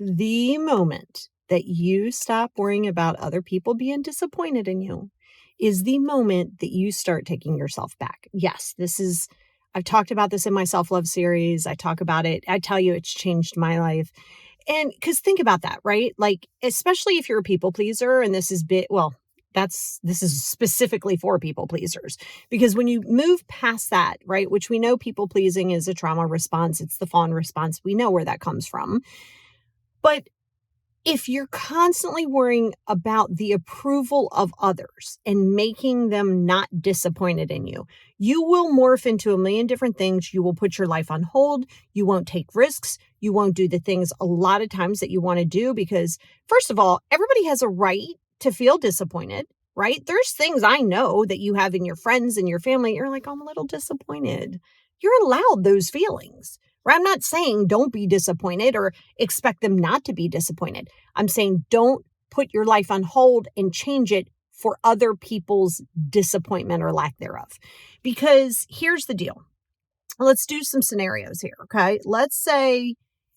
The moment that you stop worrying about other people being disappointed in you is the moment that you start taking yourself back. Yes, I've talked about this in my self-love series. I talk about it. I tell you, it's changed my life. And because think about that, right? Like, especially if you're a people pleaser, and this is specifically for people pleasers, because when you move past that, right, which we know people pleasing is a trauma response, it's the fawn response. We know where that comes from. But if you're constantly worrying about the approval of others and making them not disappointed in you, you will morph into a million different things. You will put your life on hold. You won't take risks. You won't do the things a lot of times that you want to do because, first of all, everybody has a right to feel disappointed, right? There's things I know that you have in your friends and your family. You're like, I'm a little disappointed. You're allowed those feelings. Right? I'm not saying don't be disappointed or expect them not to be disappointed. I'm saying don't put your life on hold and change it for other people's disappointment or lack thereof. Because here's the deal. Let's do some scenarios here, okay? Let's say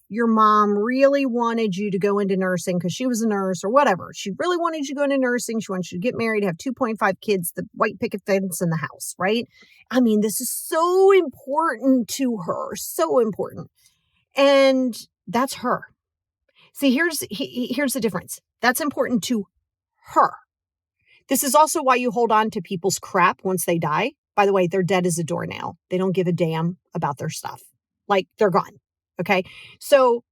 your mom really wanted you to go into nursing because she was a nurse or whatever. She really wanted you to go into nursing. She wanted you to get married, have 2.5 kids, the white picket fence in the house, right? I mean, this is so important to her, so important. And that's her. See, here's the difference. That's important to her. This is also why you hold on to people's crap once they die. By the way, they're dead as a doornail. They don't give a damn about their stuff. Like, they're gone. Okay. So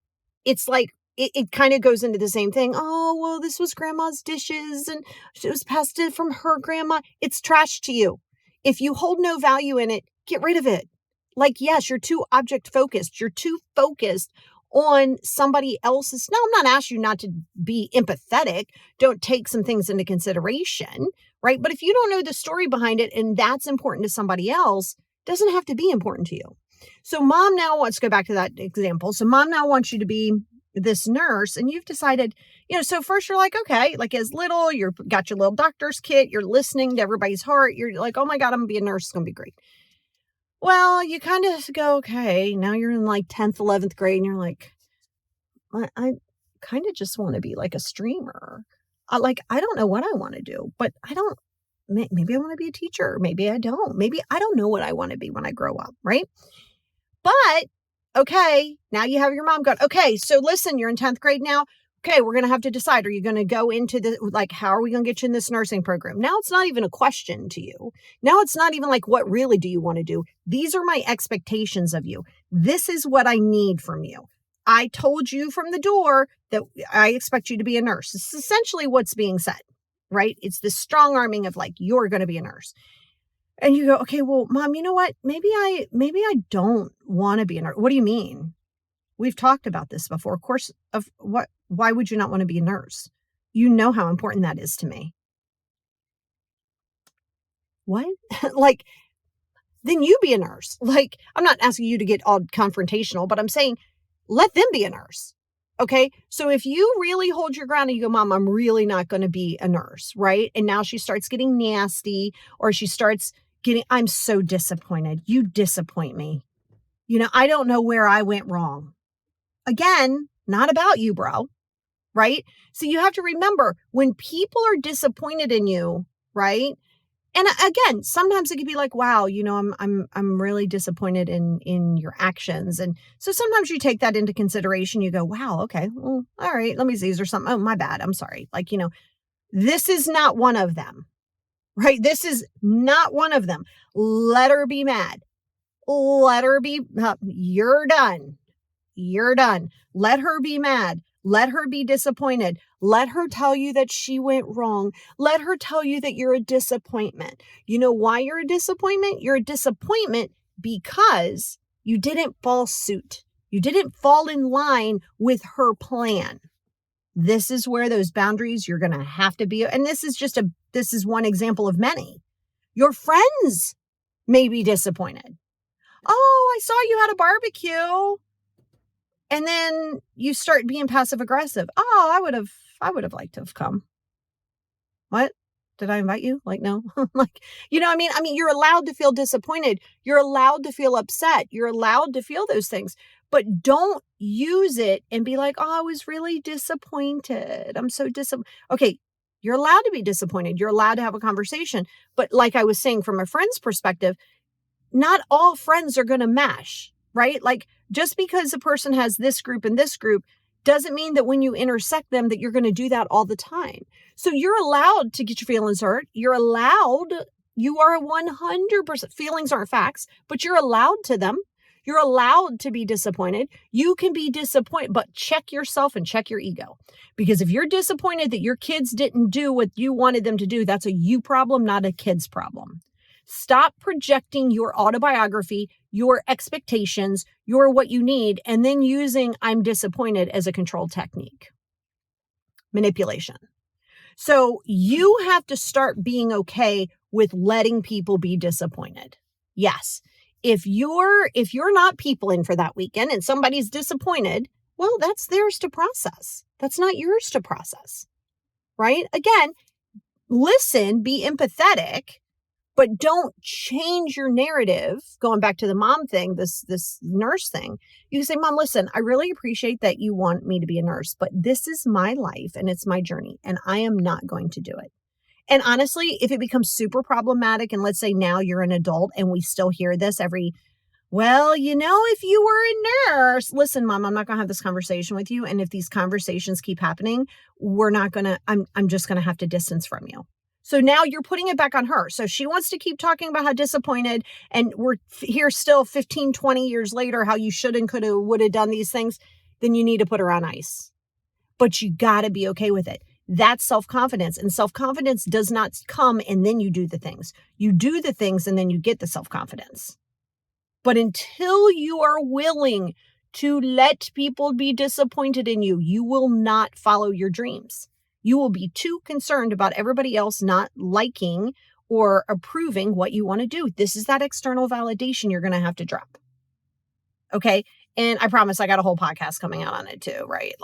it's like, it kind of goes into the same thing. Oh, well, this was grandma's dishes and it was passed in from her grandma. It's trash to you. If you hold no value in it, get rid of it. Like, yes, you're too object focused. You're too focused on somebody else's. Now, I'm not asking you not to be empathetic. Don't take some things into consideration, right? But if you don't know the story behind it and that's important to somebody else, it doesn't have to be important to you. So mom now wants to go back to that example. So mom now wants you to be this nurse and you've decided, so first you're like, okay, like as little, you've got your little doctor's kit, you're listening to everybody's heart. You're like, oh my God, I'm gonna be a nurse. It's going to be great. Well, you kind of go, okay, now you're in like 10th, 11th grade and you're like, I kind of just want to be like a streamer. I don't know what I want to do, but maybe I want to be a teacher. Maybe I don't. Maybe I don't know what I want to be when I grow up, right? But, okay, now you have your mom going, okay, so listen, you're in 10th grade now. Okay, we're going to have to decide, are you going to go into how are we going to get you in this nursing program? Now it's not even a question to you. Now it's not even like, what really do you want to do? These are my expectations of you. This is what I need from you. I told you from the door that I expect you to be a nurse. This is essentially what's being said, right? It's the strong arming of like, you're going to be a nurse. And you go, okay, well, mom, you know what? Maybe I don't want to be a nurse. What do you mean? We've talked about this before. Of course, why would you not want to be a nurse? You know how important that is to me. What? Then you be a nurse. I'm not asking you to get all confrontational, but I'm saying, let them be a nurse. Okay. So if you really hold your ground and you go, mom, I'm really not going to be a nurse. Right. And now she starts getting nasty or she starts I'm so disappointed. You disappoint me. I don't know where I went wrong. Again, not about you, bro. Right. So you have to remember when people are disappointed in you, right? And again, sometimes it could be like, wow, I'm really disappointed in your actions. And so sometimes you take that into consideration. You go, wow, okay, well, all right, let me see. Is there something? Oh, my bad. I'm sorry. This is not one of them, right? This is not one of them. Let her be mad. Let her be, you're done. You're done. Let her be mad. Let her be disappointed. Let her tell you that she went wrong. Let her tell you that you're a disappointment. You know why you're a disappointment? You're a disappointment because you didn't fall suit. You didn't fall in line with her plan. This is where those boundaries you're going to have to be. And this is one example of many. Your friends may be disappointed. Oh, I saw you had a barbecue. And then you start being passive aggressive. Oh, I would have liked to have come. What? Did I invite you? No. I mean, you're allowed to feel disappointed. You're allowed to feel upset. You're allowed to feel those things. But don't use it and be like, oh, I was really disappointed. I'm so disappointed. Okay, you're allowed to be disappointed. You're allowed to have a conversation. But like I was saying, from a friend's perspective, not all friends are going to mesh, right? Like just because a person has this group and this group doesn't mean that when you intersect them that you're going to do that all the time. So you're allowed to get your feelings hurt. You are 100%, feelings aren't facts, but you're allowed to them. You're allowed to be disappointed. You can be disappointed, but check yourself and check your ego. Because if you're disappointed that your kids didn't do what you wanted them to do, that's a you problem, not a kid's problem. Stop projecting your autobiography, your expectations, your what you need, and then using I'm disappointed as a control technique. Manipulation. So you have to start being okay with letting people be disappointed. Yes. If you're not peopling for that weekend and somebody's disappointed, well, that's theirs to process. That's not yours to process. Right? Again, listen, be empathetic, but don't change your narrative. Going back to the mom thing, this nurse thing, you can say, Mom, listen, I really appreciate that you want me to be a nurse, but this is my life and it's my journey and I am not going to do it. And honestly, if it becomes super problematic, and let's say now you're an adult and we still hear this well, if you were a nurse, listen, Mom, I'm not going to have this conversation with you. And if these conversations keep happening, I'm just going to have to distance from you. So now you're putting it back on her. So she wants to keep talking about how disappointed, and we're here still 15, 20 years later, how you should and could have, would have done these things. Then you need to put her on ice. But you got to be okay with it. That's self-confidence. And self-confidence does not come and then you do the things. You do the things and then you get the self-confidence. But until you are willing to let people be disappointed in you, you will not follow your dreams. You will be too concerned about everybody else not liking or approving what you want to do. This is that external validation you're going to have to drop. Okay. And I promise I got a whole podcast coming out on it too, right?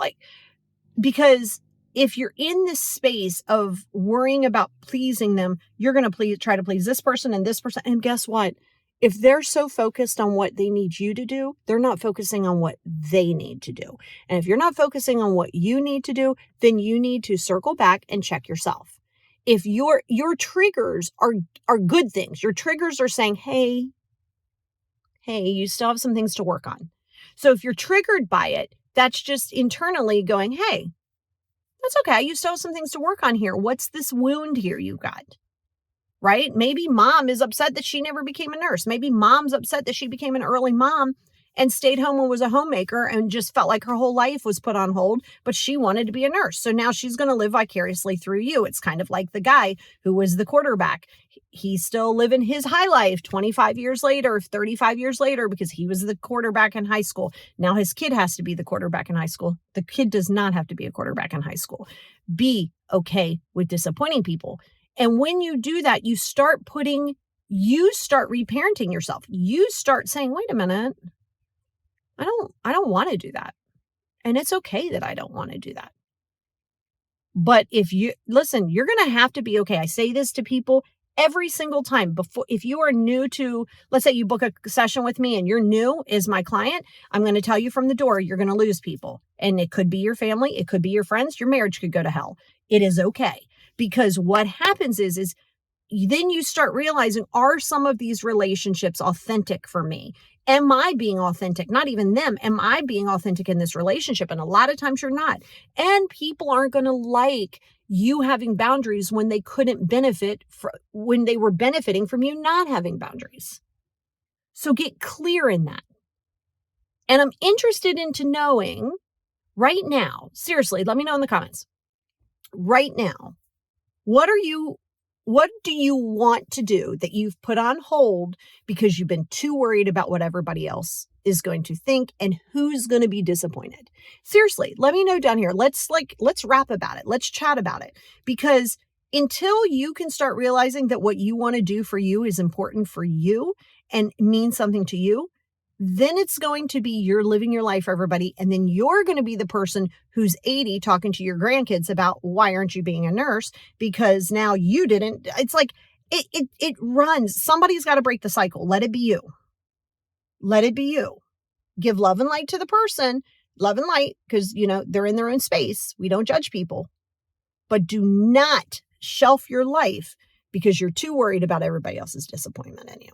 Because if you're in this space of worrying about pleasing them, you're going to try to please this person and this person. And guess what? If they're so focused on what they need you to do, they're not focusing on what they need to do. And if you're not focusing on what you need to do, then you need to circle back and check yourself. If your triggers are good things, your triggers are saying, hey, you still have some things to work on. So if you're triggered by it, that's just internally going, hey, that's okay. You still have some things to work on here. What's this wound here you got? Right? Maybe mom is upset that she never became a nurse. Maybe mom's upset that she became an early mom and stayed home and was a homemaker and just felt like her whole life was put on hold, but she wanted to be a nurse. So now she's going to live vicariously through you. It's kind of like the guy who was the quarterback. He's still living his high life 25 years later, 35 years later, because he was the quarterback in high school. Now his kid has to be the quarterback in high school. The kid does not have to be a quarterback in high school. Be okay with disappointing people. And when you do that, you start reparenting yourself. You start saying, wait a minute, I don't want to do that. And it's okay that I don't want to do that. But if you listen, you're going to have to be okay. I say this to people every single time if you are new to, let's say you book a session with me and you're new as my client, I'm going to tell you from the door, you're going to lose people. And it could be your family. It could be your friends. Your marriage could go to hell. It is okay. Because what happens is then you start realizing, are some of these relationships authentic for me? Am I being authentic? Not even them. Am I being authentic in this relationship? And a lot of times you're not. And people aren't going to like you having boundaries when they couldn't benefit when they were benefiting from you not having boundaries. So get clear in that. And I'm interested into knowing right now, seriously, let me know in the comments. Right now, what do you want to do that you've put on hold because you've been too worried about what everybody else is going to think and who's going to be disappointed? Seriously, let me know down here. Let's rap about it. Let's chat about it. Because until you can start realizing that what you want to do for you is important for you and means something to you, then it's going to be you're living your life for everybody. And then you're going to be the person who's 80 talking to your grandkids about why aren't you being a nurse? Because now you didn't. It's like it runs. Somebody's got to break the cycle. Let it be you. Let it be you. Give love and light to the person, love and light, because, they're in their own space. We don't judge people. But do not shelf your life because you're too worried about everybody else's disappointment in you.